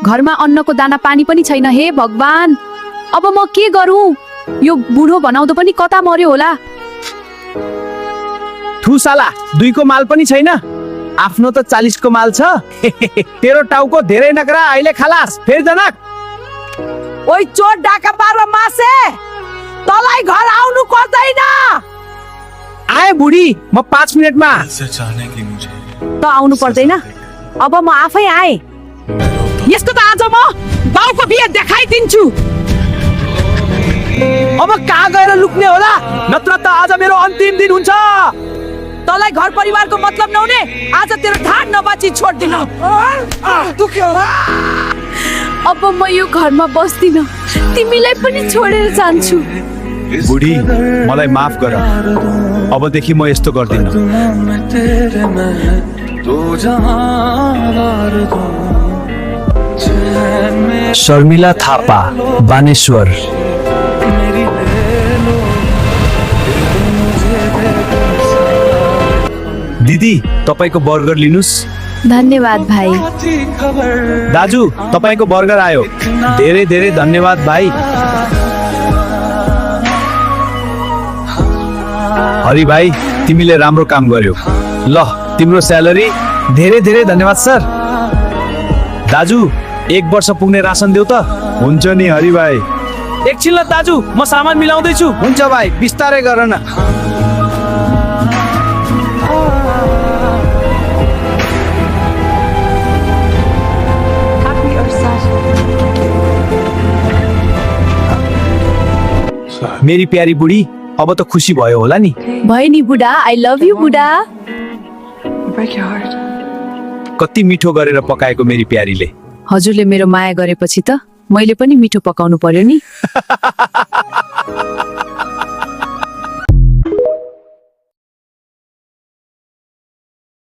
घरमा अन्नको दाना पानी पनि छैन। हे भगवान, अब म के गरौँ? यो बुढो बनाउँदो पनि कता मर्यो होला। थु साला, 2 को माल पनि छैन। आफ्नो त 40 को माल छ। तेरो टाउको धेरै नकरा, अहिले खलास। फेरि जनक। ओइ चोर डाका पारेर मासे, तँलाई घर आउनु पर्दैन। आए बुढी, म 5 मिनेटमा। त आउनु पर्दैन, अब म आफै आए। यसको त आज म बाउको बिहे देखाइदिन्छु। अब कहाँ गएर लुक्ने होला? नत्र त आज मेरो अन्तिम दिन हुन्छ। तँलाई घर परिवारको मतलब नहुने, आज तेरो ढाड नबाची छोड्दिन। अब म यो घरमा बस्दिन, तिमीलाई पनि छोडेर जान्छु। बुढी, मलाई माफ गर। अबदेखि म यस्तो गर्दिन। शर्मिला थापा, बानेश्वर। दिदी, तपाईको बर्गर लिनुस्। धन्यवाद भाइ। दाजु, तपाईको बर्गर आयो। धेरै धेरै धन्यवाद भाइ। हरि भाइ, तिमीले राम्रो काम गर्यो। ल, तिम्रो स्यालेरी। धेरै धेरै धन्यवाद सर। दाजु, 1 वर्ष पुग्ने रासन देऊ त। हुन्छ नि हरि भाइ। एकछिन ल दाजु, म सामान मिलाउँदै छु। हुन्छ भाइ, बिस्तारै गर न। मेरी प्यारी बुढी, अब त खुसी भयो होला नि? भयो नि बुढा। आई लभ यु बुढा। कति मिठो गरेर पकाएको मेरी प्यारीले। हजुरले मेरो माया गरेपछि त मैले पनि मिठो पकाउनु पर्यो नि।